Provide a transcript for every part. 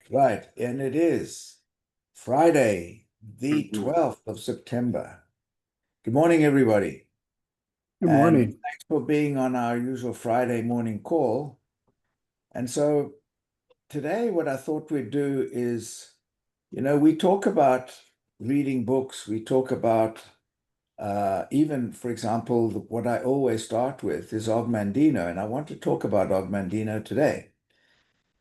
Right, and it is Friday, the Mhm. 12th of September. Good morning, everybody, Good and morning. thanks for being on our usual Friday morning call. And so today, what I thought we'd do is, we talk about reading books, we talk about even, for example, what I always start with is Og Mandino, and I want to talk about Og Mandino today.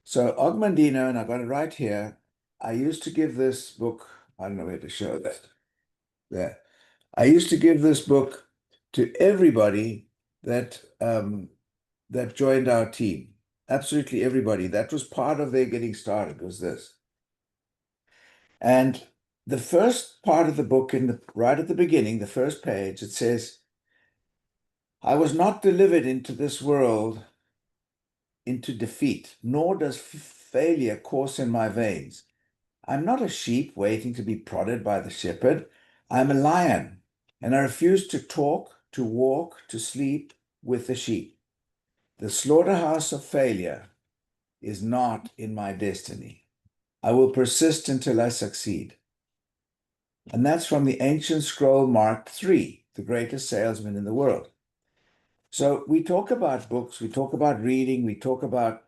So Og Mandino, and I got it right here. I used to give this book, I don't know where to show that. There. I used to give this book to everybody that joined our team. Absolutely everybody. That was part of their getting started, was this. And the first part of the book, right at the beginning, the first page, it says, I was not delivered into this world into defeat, nor does failure course in my veins. I'm not a sheep waiting to be prodded by the shepherd. I'm a lion, and I refuse to talk, to walk, to sleep with the sheep. The slaughterhouse of failure is not in my destiny. I will persist until I succeed. And that's from the ancient scroll marked 3, the greatest salesman in the world. So we talk about books, we talk about reading, we talk about,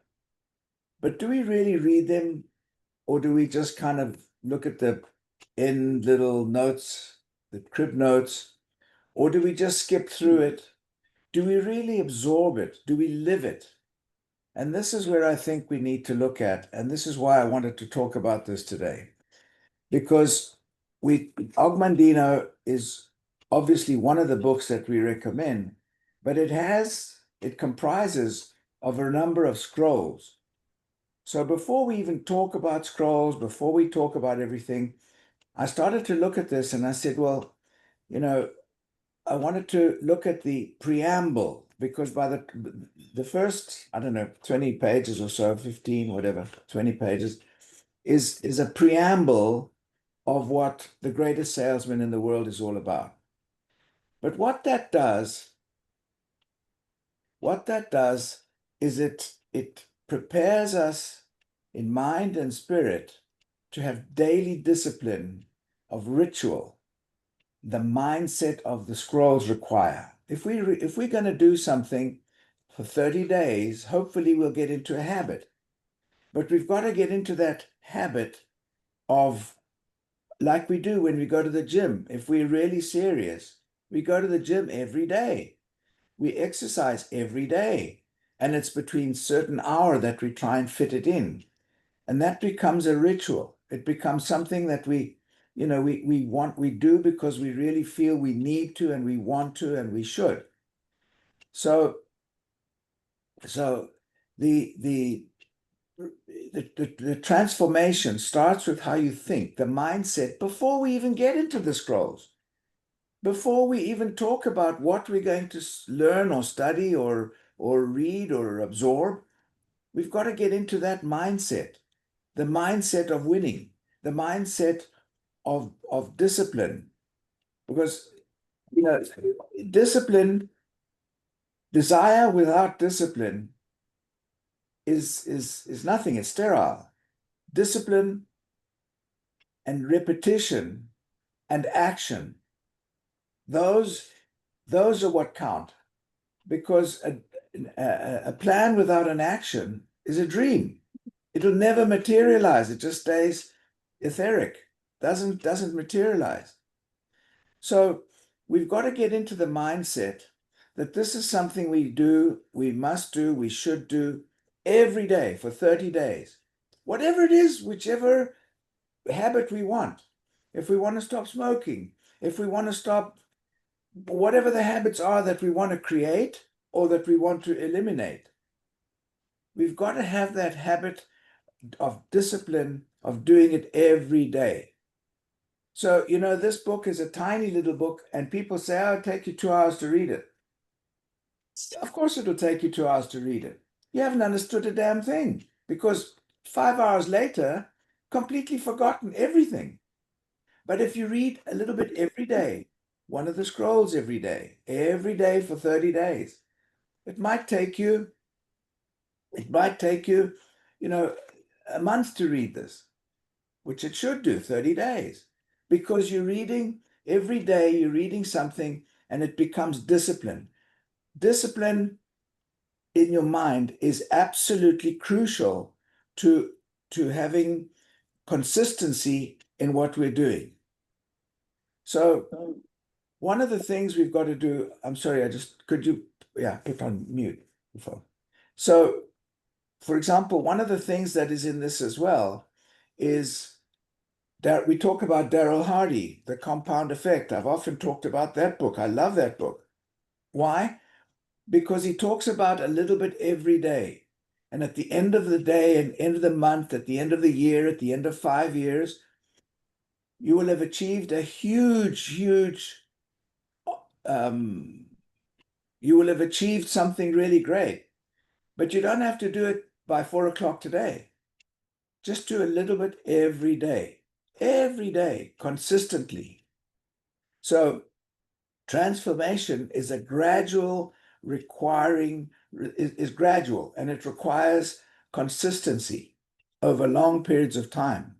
but do we really read them? Or do we just kind of look at the end little notes, the crib notes, or do we just skip through it? Do we really absorb it? Do we live it? And this is where I think we need to look at, and this is why I wanted to talk about this today, because Og Mandino is obviously one of the books that we recommend, but it comprises of a number of scrolls. So before we even talk about scrolls, before we talk about everything, I started to look at this and I said, well, you know, I wanted to look at the preamble because by the first, I don't know, 20 pages or so, 15, whatever, 20 pages is a preamble of what the greatest salesman in the world is all about. But what that does is it prepares us in mind and spirit to have daily discipline of ritual, the mindset of the scrolls require. If we're going to do something for 30 days, hopefully we'll get into a habit. But we've got to get into that habit of like we do when we go to the gym. If we're really serious, we go to the gym every day. We exercise every day. And it's between certain hour that we try and fit it in. And that becomes a ritual. It becomes something that we do because we really feel we need to and we want to and we should. So so the the the transformation starts with how you think, the mindset, before we even get into the scrolls, before we even talk about what we're going to learn or study or read or absorb. We've got to get into that mindset, the mindset of winning, the mindset of discipline, because you know discipline, desire without discipline is nothing. It's sterile. Discipline and repetition and action, those those are what count, because a plan without an action is a dream. It'll never materialize. It just stays etheric, doesn't materialize. So we've got to get into the mindset that this is something we do, we must do, we should do every day for 30 days. Whatever it is, whichever habit we want. If we want to stop smoking, if we want to stop whatever the habits are that we want to create or that we want to eliminate, we've got to have that habit of discipline of doing it every day. So, this book is a tiny little book, and people say, oh, it'll take you 2 hours to read it. Of course, it'll take you 2 hours to read it. You haven't understood a damn thing because 5 hours later, completely forgotten everything. But if you read a little bit every day, one of the scrolls every day for 30 days, it might take you, it might take you, you know, a month to read this, which it should do, 30 days, because you're reading every day, you're reading something, and it becomes discipline. Discipline in your mind is absolutely crucial to having consistency in what we're doing. So one of the things we've got to do, I'm sorry, could you, put on mute the phone. So, for example, one of the things that is in this as well is that we talk about Darrell Hardy, The Compound Effect. I've often talked about that book. I love that book. Why? Because he talks about a little bit every day. And at the end of the day, and end of the month, at the end of the year, at the end of 5 years, you will have achieved a huge, you will have achieved something really great. But you don't have to do it by 4 o'clock today. Just do a little bit every day, consistently. So transformation is a gradual is gradual, and it requires consistency over long periods of time.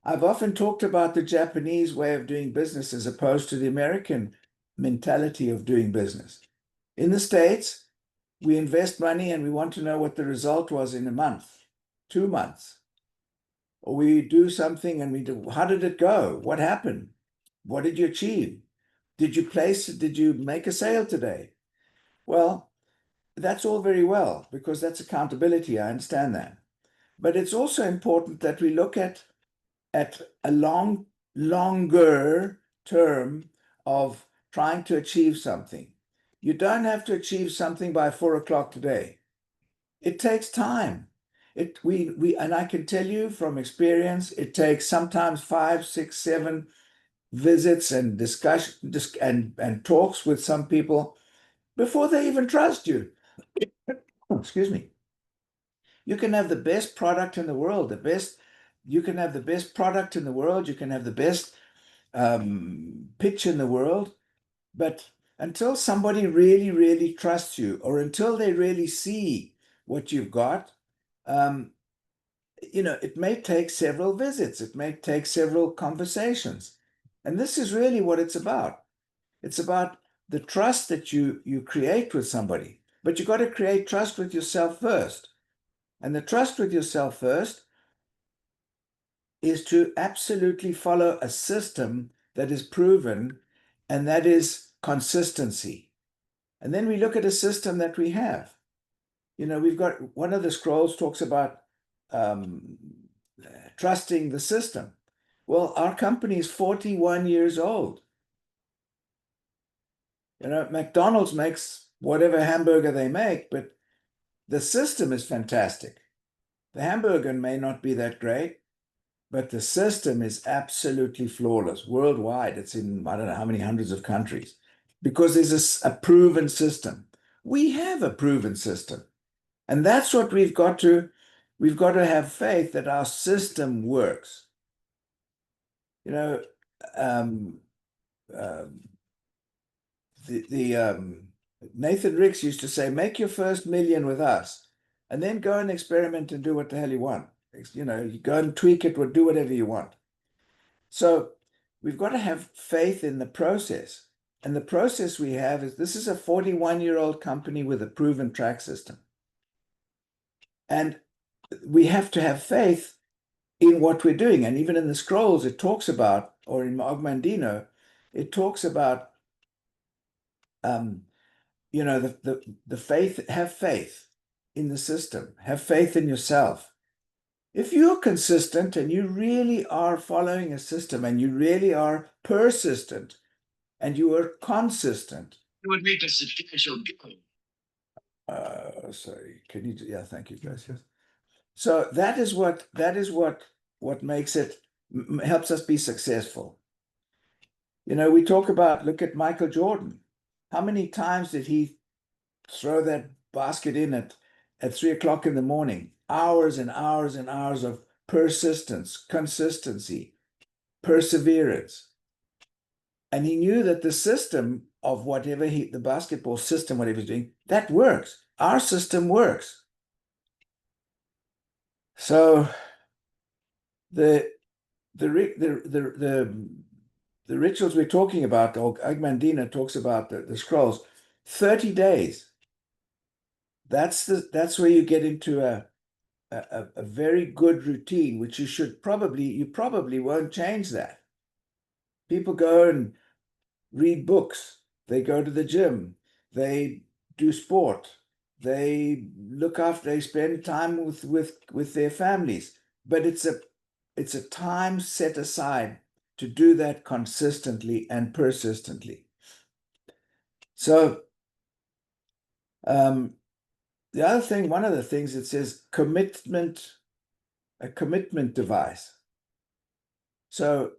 I've often talked about the Japanese way of doing business as opposed to the American mentality of doing business. In the States, we invest money and we want to know what the result was in a month, 2 months. Or we do something and we do, how did it go? What happened? What did you achieve? Did you make a sale today? Well, that's all very well because that's accountability. I understand that. But it's also important that we look at a longer term of trying to achieve something. You don't have to achieve something by 4 o'clock today. It takes time. And I can tell you from experience, it takes sometimes 5, 6, 7 visits and discussion and talks with some people before they even trust you. Excuse me. You can have the best product in the world, you can have the best product in the world, you can have the best pitch in the world, but until somebody really, really trusts you, or until they really see what you've got, it may take several visits, it may take several conversations. And this is really what it's about. It's about the trust that you create with somebody, but you've got to create trust with yourself first. And the trust with yourself first is to absolutely follow a system that is proven, and that is consistency. And then we look at a system that we have. We've got one of the scrolls talks about trusting the system. Well, our company is 41 years old. McDonald's makes whatever hamburger they make, but the system is fantastic. The hamburger may not be that great, but the system is absolutely flawless worldwide. It's in, I don't know how many hundreds of countries, because there's a proven system. We have a proven system. And that's what we've got to have faith that our system works. Nathan Ricks used to say, make your first million with us, and then go and experiment and do what the hell you want. You go and tweak it or do whatever you want. So we've got to have faith in the process. And the process we have is, this is a 41-year-old company with a proven track system. And we have to have faith in what we're doing. And even in the scrolls, it talks about, or in Mandino, it talks about, the faith, have faith in the system, have faith in yourself. If you're consistent and you really are following a system and you really are persistent and you are consistent. It would make a substantial difference. Sorry, can you, yeah, thank you guys. Yes. So that is what makes it, helps us be successful. We talk about, look at Michael Jordan. How many times did he throw that basket in at 3 o'clock in the morning? Hours and hours and hours of persistence, consistency, perseverance. And he knew that the system of whatever the basketball system, whatever he's doing, that works. Our system works. So the the rituals we're talking about, or Mandino talks about the scrolls, 30 days. That's where you get into a very good routine, which you probably won't change that. People go and read books, they go to the gym, they do sport, they spend time with their families, but it's a time set aside to do that consistently and persistently. So the other thing, one of the things it says commitment, a commitment device. So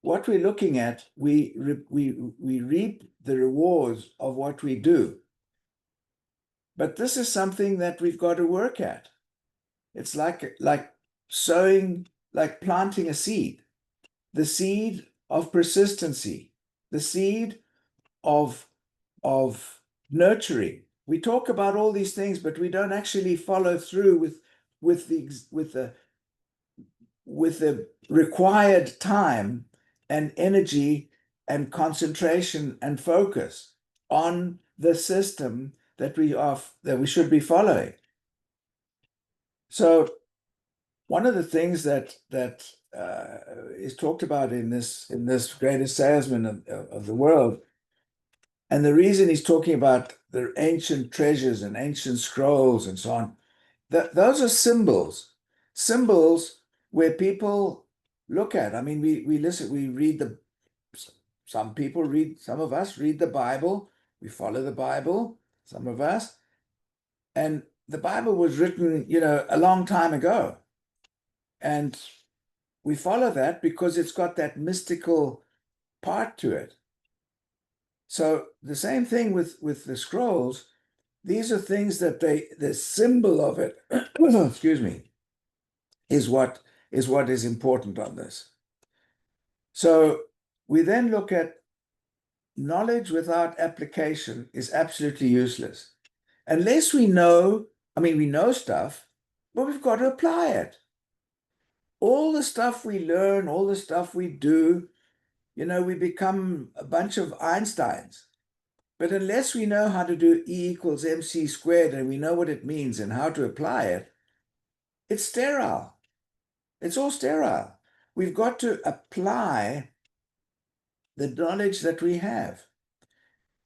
what we're looking at, we reap the rewards of what we do. But this is something that we've got to work at. It's like sowing, like planting a seed, the seed of persistency, the seed of nurturing. We talk about all these things, but we don't actually follow through with the required time and energy and concentration and focus on the system that we should be following. So one of the things that is talked about in this greatest salesman of the world, and the reason he's talking about the ancient treasures and ancient scrolls and so on, those are symbols where people look at. I mean, we listen, we read some of us read the Bible, we follow the Bible, some of us, and the Bible was written, a long time ago. And we follow that because it's got that mystical part to it. So the same thing with the scrolls. These are things that the symbol of it, excuse me, is what is important on this. So we then look at knowledge without application is absolutely useless. Unless we know, we know stuff, but we've got to apply it. All the stuff we learn, all the stuff we do, we become a bunch of Einsteins. But unless we know how to do E equals mc squared and we know what it means and how to apply it, it's sterile. It's all sterile. We've got to apply the knowledge that we have.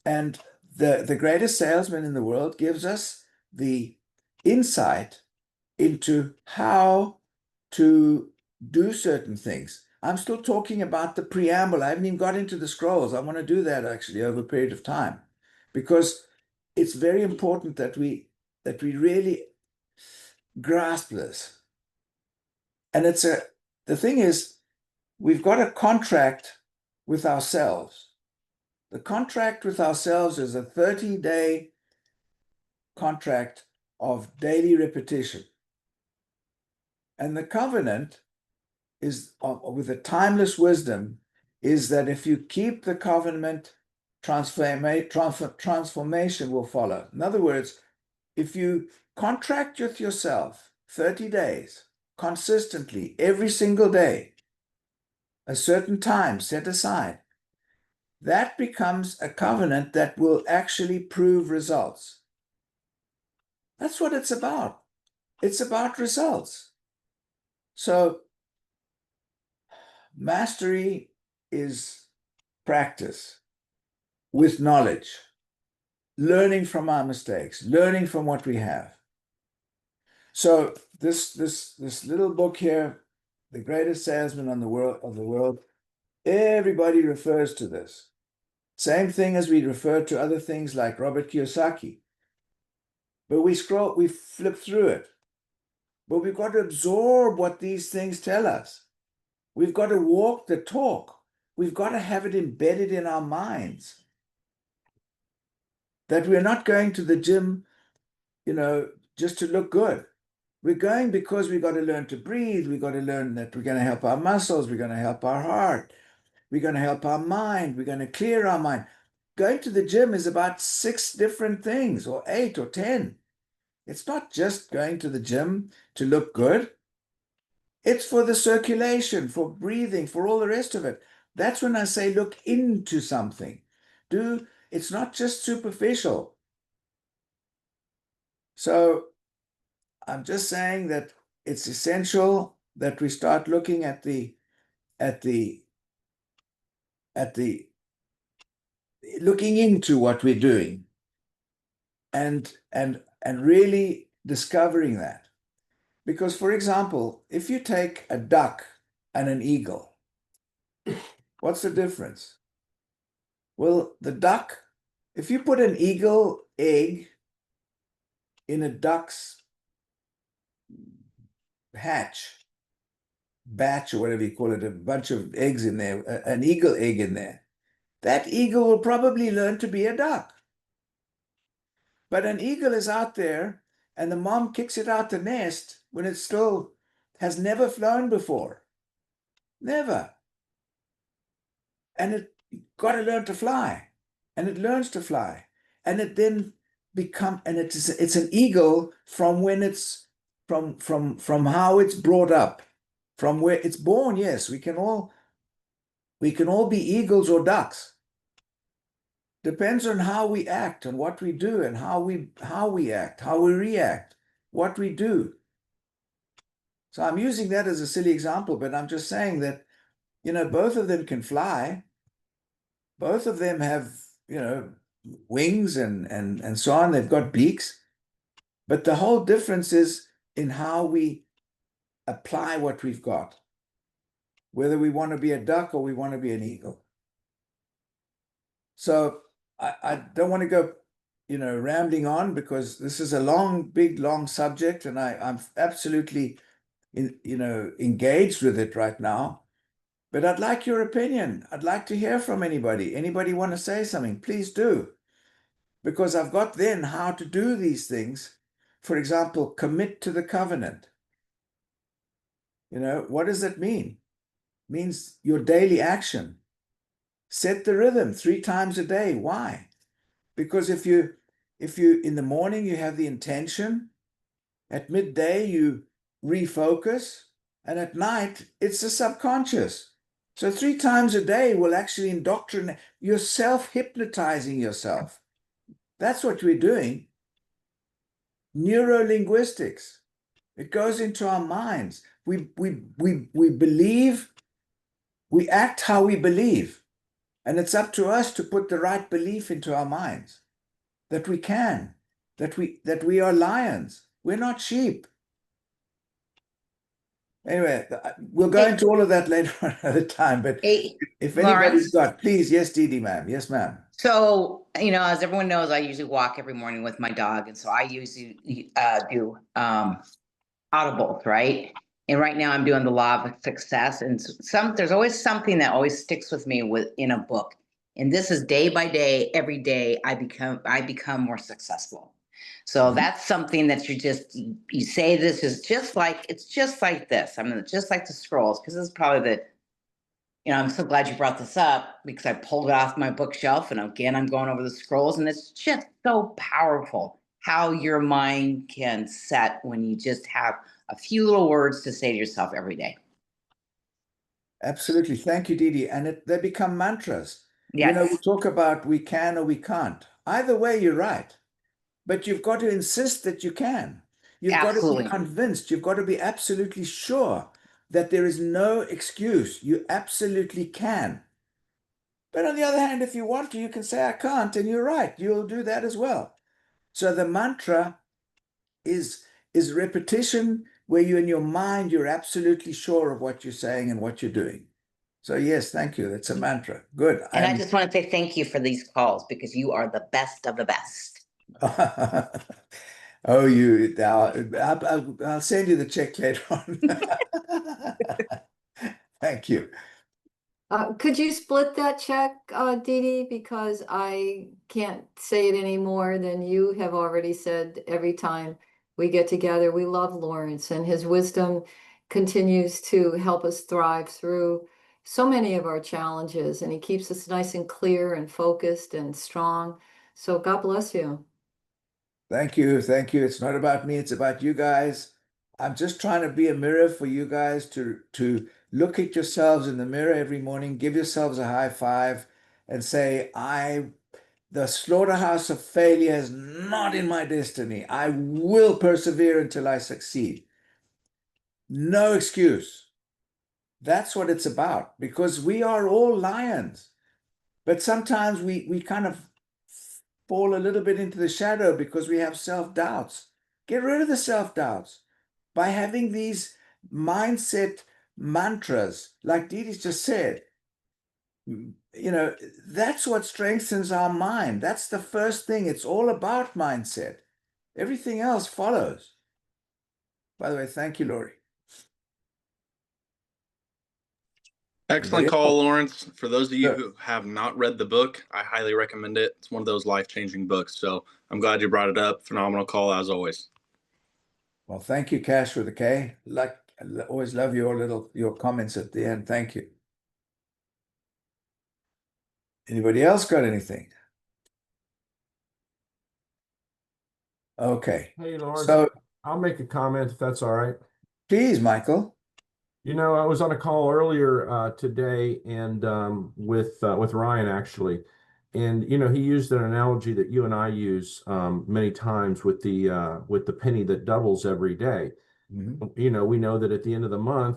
And the greatest salesman in the world gives us the insight into how to do certain things. I'm still talking about the preamble. I haven't even got into the scrolls. I want to do that actually over a period of time, because it's very important that we really grasp this. And the thing is, we've got a contract with ourselves. The contract with ourselves is a 30-day contract of daily repetition. And the covenant is, with a timeless wisdom, is that if you keep the covenant, transformation will follow. In other words, if you contract with yourself 30 days, consistently, every single day, a certain time set aside, that becomes a covenant that will actually prove results. That's what it's about. It's about results. So mastery is practice with knowledge, learning from our mistakes, learning from what we have. So this little book here, The Greatest Salesman of the World, everybody refers to this. Same thing as we refer to other things like Robert Kiyosaki. But we flip through it. But we've got to absorb what these things tell us. We've got to walk the talk. We've got to have it embedded in our minds. That we're not going to the gym, just to look good. We're going because we've got to learn to breathe. We've got to learn that we're going to help our muscles. We're going to help our heart. We're going to help our mind. We're going to clear our mind. Going to the gym is about 6 different things, or 8 or 10. It's not just going to the gym to look good. It's for the circulation, for breathing, for all the rest of it. That's when I say look into something. It's not just superficial. So I'm just saying that it's essential that we start looking at the looking into what we're doing and really discovering that. Because, for example, if you take a duck and an eagle, what's the difference? Well, the duck, if you put an eagle egg in a duck's batch, or whatever you call it, a bunch of eggs in there, an eagle egg in there, that eagle will probably learn to be a duck. But an eagle is out there and the mom kicks it out the nest when it still has never flown before. Never. And it got to learn to fly. And it learns to fly. And it then it's an eagle from when it's from how it's brought up, from where it's born. Yes, we can all be eagles or ducks. Depends on how we act and what we do and how we act, how we react, what we do. So I'm using that as a silly example, but I'm just saying that, both of them can fly. Both of them have, wings and so on. They've got beaks. But the whole difference is in how we apply what we've got, whether we want to be a duck or we want to be an eagle. So I don't want to go, rambling on, because this is a long subject, and I'm absolutely, engaged with it right now. But I'd like your opinion. I'd like to hear from anybody. Anybody want to say something? Please do. Because I've got then how to do these things. For example, commit to the covenant. What does that mean? It means your daily action. Set the rhythm 3 times a day. Why? Because if you in the morning you have the intention, at midday you refocus, and at night it's the subconscious. So 3 times a day will actually indoctrinate. You're self-hypnotizing yourself. That's what we're doing. Neurolinguistics. It goes into our minds. We believe, we act how we believe. And it's up to us to put the right belief into our minds. That we can. That we are lions. We're not sheep. Anyway, we'll go into all of that later on another time. But if anybody's got, please, yes, Dee Dee, ma'am. Yes, ma'am. So, as everyone knows, I usually walk every morning with my dog. And so I usually do audibles, right? And right now I'm doing the Law of Success. And there's always something that always sticks with me in a book. And this is day by day, every day I become more successful. So that's something that you say this is it's just like this. I mean, just like the scrolls, because this is probably I'm so glad you brought this up, because I pulled it off my bookshelf and again, I'm going over the scrolls, and it's just so powerful how your mind can set when you just have a few little words to say to yourself every day. Absolutely. Thank you, Dee Dee. And they become mantras. Yes. We talk about we can or we can't. Either way, you're right. But you've got to insist that you can. You've Absolutely. got to be convinced. You've got to be absolutely sure that there is no excuse. You absolutely can. But on the other hand, if you want to, you can say, I can't, and you're right. You'll do that as well. So the mantra is repetition, where you in your mind, you're absolutely sure of what you're saying and what you're doing. So yes, thank you. That's a mantra. Good. And I just want to say thank you for these calls, because you are the best of the best. Oh, I'll send you the check later on. Thank you. Could you split that check, Dee Dee? Because I can't say it any more than you have already said every time we get together. We love Lawrence, and his wisdom continues to help us thrive through so many of our challenges, and he keeps us nice and clear and focused and strong. So God bless you. Thank you. Thank you. It's not about me, it's about you guys. I'm just trying to be a mirror for you guys to look at yourselves in the mirror every morning, give yourselves a high five, and say, the slaughterhouse of failure is not in my destiny. I will persevere until I succeed. No excuse. That's what it's about, because we are all lions. But sometimes we kind of fall a little bit into the shadow because we have self-doubts. Get rid of the self-doubts by having these mindset mantras, like Didi's just said. You know, that's what strengthens our mind. That's the first thing. It's all about mindset. Everything else follows. By the way, thank you, Lori. Excellent Anybody call, else? Lawrence. For those of you Sure. who have not read the book, I highly recommend it. It's one of those life-changing books. So I'm glad you brought it up. Phenomenal call, as always. Well, thank you, Cash with a K. Like, I always love your comments at the end. Thank you. Anybody else got anything? Okay. Hey, Lawrence, So I'll make a comment if that's all right. please, Michael. You know, I was on a call earlier today and with Ryan actually, and you know he used an analogy that you and I use many times with the penny that doubles every day. Mhm. You know, we know that at the end of the month,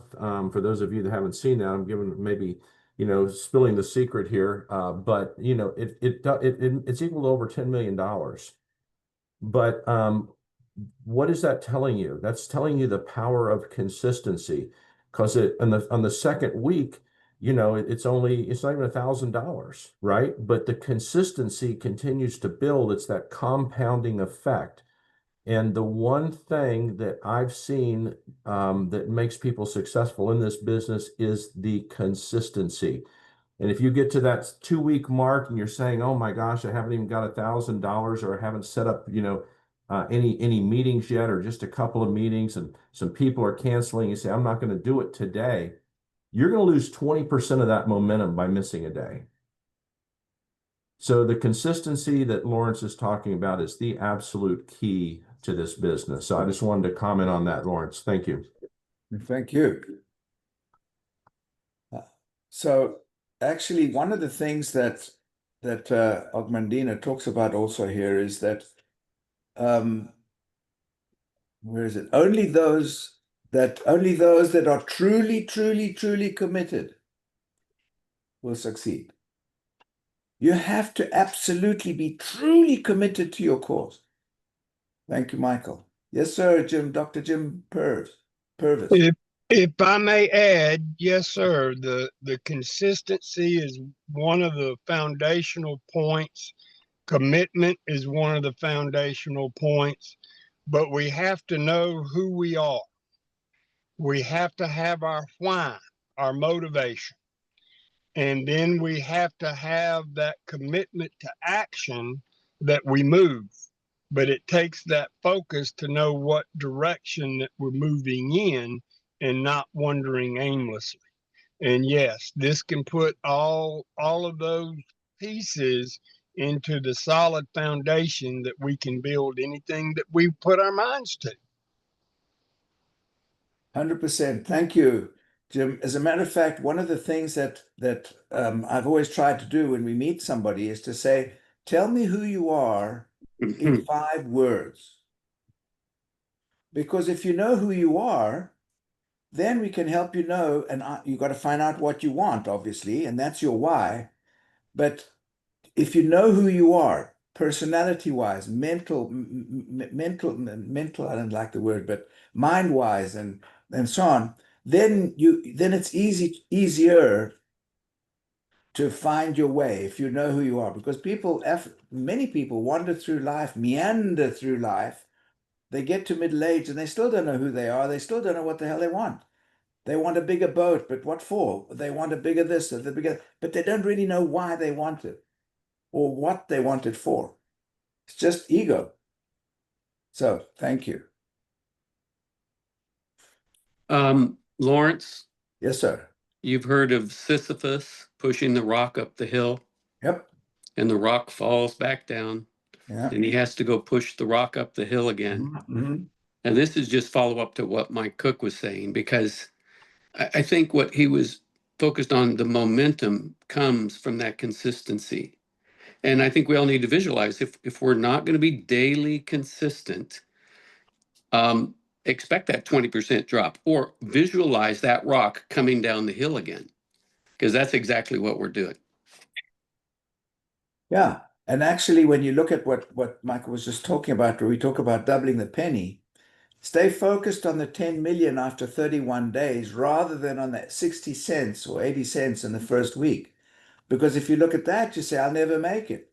for those of you that haven't seen that, I'm giving maybe spilling the secret here, but you know it's equal to over $10 million. But what is that telling you? That's telling you the power of consistency, because on the second week, you know, it's not even $1,000, right? But the consistency continues to build. It's that compounding effect. And the one thing that I've seen that makes people successful in this business is the consistency. And if you get to that 2 week mark and you're saying, "Oh my gosh, I haven't even got $1,000, or I haven't set up, any meetings yet, or just a couple of meetings, and some people are canceling," you say, "I'm not going to do it today." You're going to lose 20% of that momentum by missing a day. So the consistency that Lawrence is talking about is the absolute key to this business. So I just wanted to comment on that, Lawrence. Thank you. Thank you. So actually, one of the things that Mandino talks about also here is that where is it? Only those that are truly, truly, truly committed will succeed. You have to absolutely be truly committed to your cause. Thank you, Michael. Yes, sir, Dr. Jim Purvis. If I may add, yes, sir, the consistency is one of the foundational points. Commitment is one of the foundational points, but we have to know who we are. We have to have our why, our motivation. And then we have to have that commitment to action that we move. But it takes that focus to know what direction that we're moving in and not wandering aimlessly. And yes, this can put all of those pieces into the solid foundation that we can build anything that we put our minds to. 100%. Thank you, Jim. As a matter of fact, one of the things that I've always tried to do when we meet somebody is to say, "Tell me who you are in 5 words." Because if you know who you are, then we can help you know, and you got to find out what you want, obviously, and that's your why. But if you know who you are, personality-wise, mental, I don't like the word, but mind-wise, and so on, then it's easier to find your way if you know who you are. Because many people wander through life, meander through life. They get to middle age and they still don't know who they are. They still don't know what the hell they want. They want a bigger boat, but what for? They want a bigger this, or the bigger, but they don't really know why they want it or what they want it for. It's just ego. So thank you. Lawrence, Yes, sir. you've heard of Sisyphus pushing the rock up the hill, Yep. and the rock falls back down. Yeah. and he has to go push the rock up the hill again. Mhm. And this is just follow up to what Mike Cook was saying, because I think what he was focused on, the momentum comes from that consistency. And I think we all need to visualize if we're not going to be daily consistent, expect that 20% drop, or visualize that rock coming down the hill again, because that's exactly what we're doing. Yeah. And actually, when you look at what Michael was just talking about, where we talk about doubling the penny, stay focused on the 10 million after 31 days rather than on that 60 cents or 80 cents in the first week. Because if you look at that, you say, I'll never make it.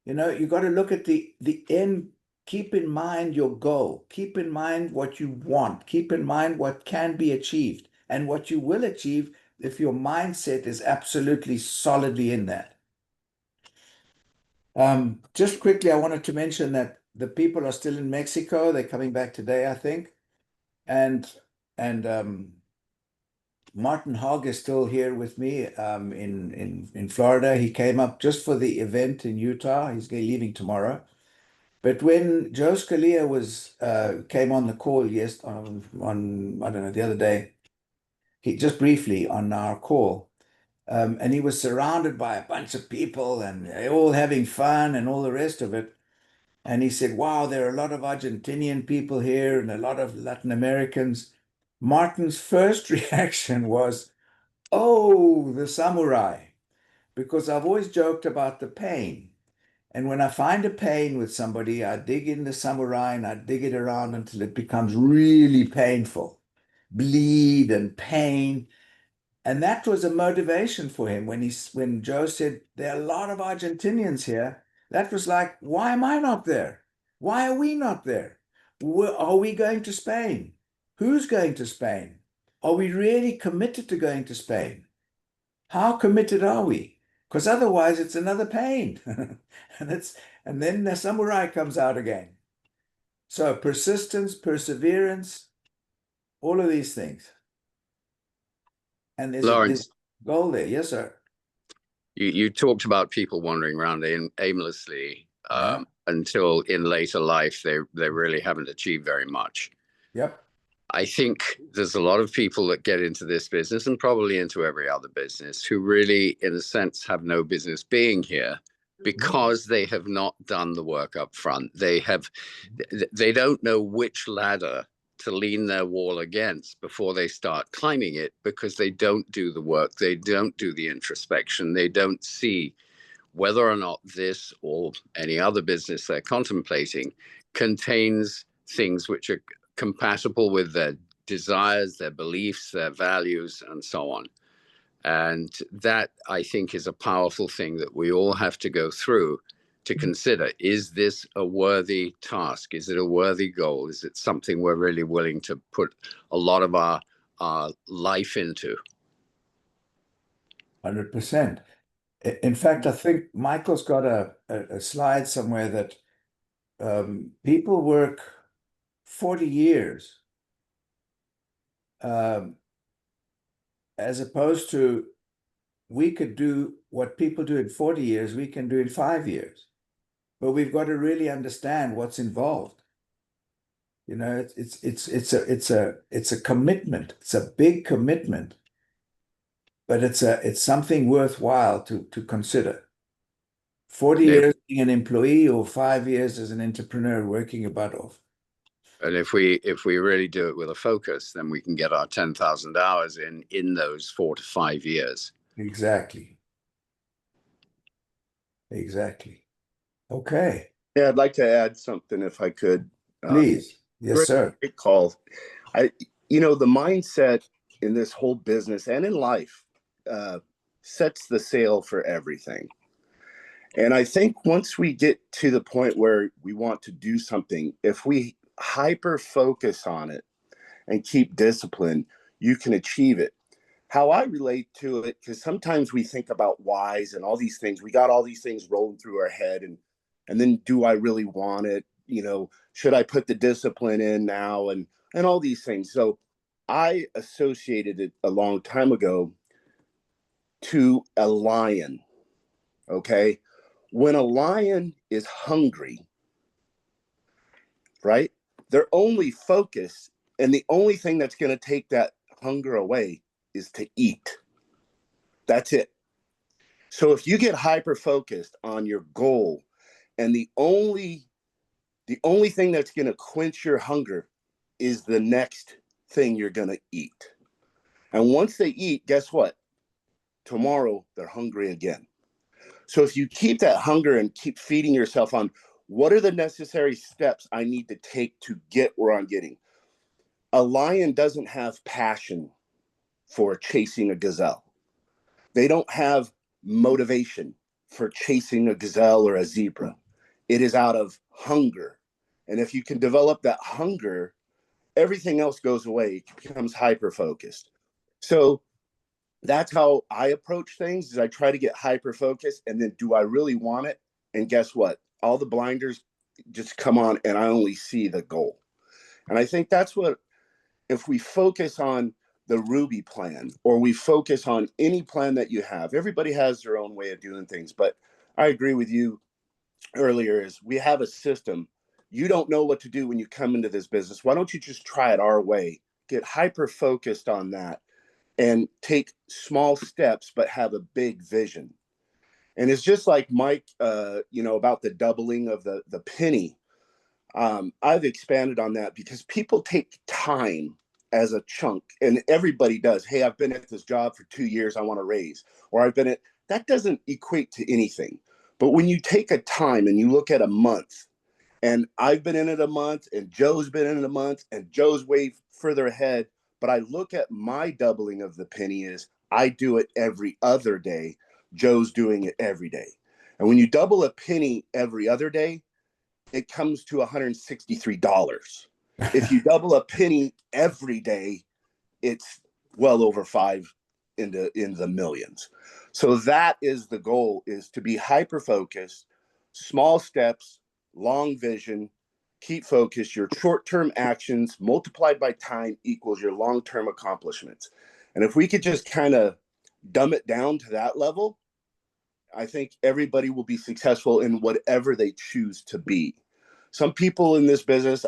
You got to look at the end. Keep in mind your goal. Keep in mind what you want. Keep in mind what can be achieved and what you will achieve if your mindset is absolutely solidly in that. Just quickly, I wanted to mention that the people are still in Mexico. They're coming back today, I think. And Martin Hogg is still here with me in Florida. He came up just for the event in Utah. He's leaving tomorrow. But when Joe Scalia came on the call on I don't know, the other day, he just briefly on our call, and he was surrounded by a bunch of people and they're all having fun and all the rest of it. And he said, wow, there are a lot of Argentinian people here and a lot of Latin Americans. Martin's first reaction was, oh, the samurai, because I've always joked about the pain. And when I find a pain with somebody, I dig in the samurai and I dig it around until it becomes really painful, bleed and pain. And that was a motivation for him when Joe said, there are a lot of Argentinians here. That was like, why am I not there? Why are we not there? Are we going to Spain? Who's going to Spain? Are we really committed to going to Spain? How committed are we? Because otherwise it's another pain. and then the samurai comes out again. So persistence, perseverance, all of these things. And there's Lawrence, a goal there. Yes, sir. you talked about people wandering around aimlessly Yeah. until in later life they really haven't achieved very much. Yep. I think there's a lot of people that get into this business and probably into every other business who really, in a sense, have no business being here because they have not done the work up front. They don't know which ladder to lean their wall against before they start climbing it, because they don't do the work. They don't do the introspection. They don't see whether or not this or any other business they're contemplating contains things which are compatible with their desires, their beliefs, their values, and so on. And that, I think, is a powerful thing that we all have to go through to consider. Is this a worthy task? Is it a worthy goal? Is it something we're really willing to put a lot of our life into? 100%. In fact, I think Michael's got a slide somewhere that people work 40 years as opposed to we could do what people do in 40 years, we can do in 5 years. But we've got to really understand what's involved. It's a commitment. It's a big commitment, but it's something worthwhile to consider. 40 years being an employee or 5 years as an entrepreneur working your butt off. And if we really do it with a focus, then we can get our 10,000 hours in those 4 to 5 years. Exactly. Okay. Yeah, I'd like to add something if I could. Please. Yes, sir. Great call. The mindset in this whole business and in life sets the sail for everything. And I think once we get to the point where we want to do something, if we hyper focus on it and keep discipline, you can achieve it. How I relate to it, because sometimes we think about whys and all these things. We got all these things rolling through our head, and then do I really want it? Should I put the discipline in now, and all these things. So I associated it a long time ago to a lion. Okay. When a lion is hungry, right, their only focus and the only thing that's going to take that hunger away is to eat. That's it. So if you get hyper focused on your goal, and the only thing that's going to quench your hunger is the next thing you're going to eat. And once they eat, guess what? Tomorrow they're hungry again. So if you keep that hunger and keep feeding yourself on what are the necessary steps I need to take to get where I'm getting. A lion doesn't have passion for chasing a gazelle. They don't have motivation for chasing a gazelle or a zebra. It is out of hunger. And if you can develop that hunger, everything else goes away. It becomes hyper focused. So that's how I approach things, is I try to get hyper focused, and then do I really want it? And guess what? All the blinders just come on and I only see the goal. And I think that's what, if we focus on the Ruby plan, or we focus on any plan that you have, everybody has their own way of doing things. But I agree with you earlier, is we have a system. You don't know what to do when you come into this business. Why don't you just try it our way? Get hyper focused on that and take small steps, but have a big vision. And it's just like Mike, about the doubling of the penny. I've expanded on that because people take time as a chunk, and everybody does. Hey, I've been at this job for 2 years, I want to raise, or I've been at, that doesn't equate to anything. But when you take a time and you look at a month, and I've been in it a month, and Joe's been in it a month, and Joe's way further ahead. But I look at my doubling of the penny is I do it every other day. Joe's doing it every day. And when you double a penny every other day, it comes to $163. If you double a penny every day, it's well over five in the millions. So that is the goal, is to be hyper focused, small steps, long vision, keep focused. Your short-term actions multiplied by time equals your long-term accomplishments. And if we could just kind of dumb it down to that level, I think everybody will be successful in whatever they choose to be. Some people in this business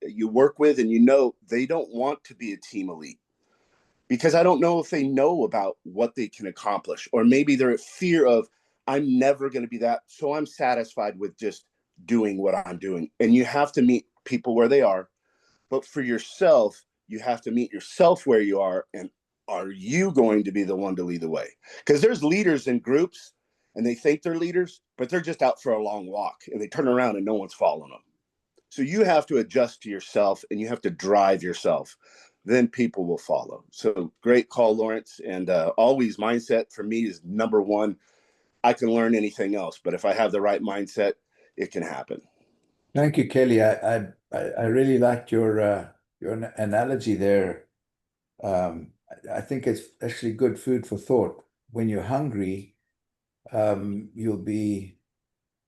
you work with, and they don't want to be a team elite, because I don't know if they know about what they can accomplish, or maybe they're at fear of, I'm never going to be that, so I'm satisfied with just doing what I'm doing. And you have to meet people where they are, but for yourself, you have to meet yourself where you are, and are you going to be the one to lead the way? Because there's leaders in groups, and they think they're leaders, but they're just out for a long walk, and they turn around and no one's following them. So you have to adjust to yourself, and you have to drive yourself. Then people will follow. So great call, Lawrence. And always, mindset for me is number one. I can learn anything else, but if I have the right mindset, it can happen. Thank you, Kelly. I really liked your analogy there. I think it's actually good food for thought. When you're hungry, you'll be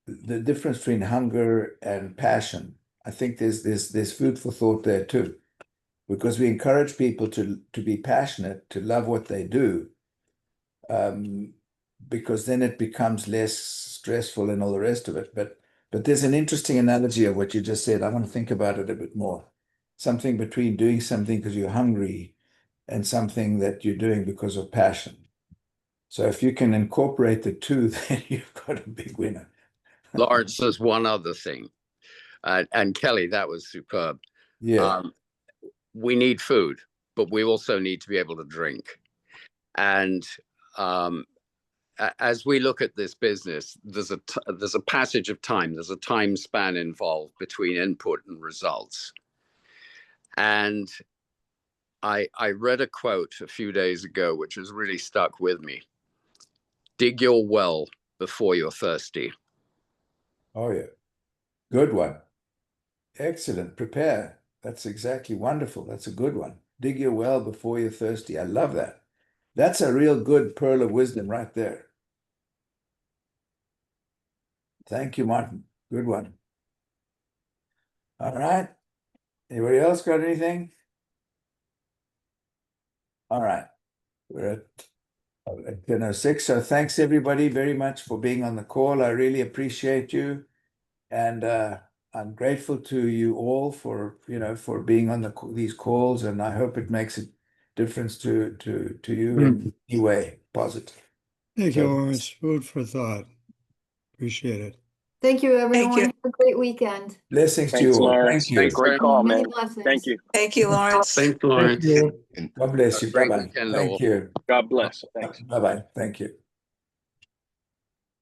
the difference between hunger and passion. I think there's food for thought there too, because we encourage people to be passionate, to love what they do, because then it becomes less stressful and all the rest of it. But there's an interesting analogy of what you just said. I want to think about it a bit more. Something between doing something because you're hungry and something that you're doing because of passion. So if you can incorporate the two, then you've got a big winner. Lawrence, there's one other thing. And Kelly, that was superb. Yeah. We need food, but we also need to be able to drink. And as we look at this business, there's a passage of time. There's a time span involved between input and results. And I read a quote a few days ago, which has really stuck with me. Dig your well before you're thirsty. Oh, yeah. Good one. Excellent. Prepare. That's exactly wonderful. That's a good one. Dig your well before you're thirsty. I love that. That's a real good pearl of wisdom right there. Thank you, Martin. Good one. All right. Anybody else got anything? All right. We're at 10:06. So thanks everybody very much for being on the call. I really appreciate you. And I'm grateful to you all for, for being on these calls, and I hope it makes a difference to you in any way positive. Thank you, So- Lawrence. Food for thought. Appreciate it. Thank you, everyone. you. Have a great weekend. Blessings to you Thanks, all. Lawrence. Thank you. Great call, Many man. blessings. Thank you. Thank you, Lawrence. Thanks, Lawrence. God bless you. Great Bye-bye. weekend, Thank all. you. God bless. Thanks. Bye-bye. Thank you.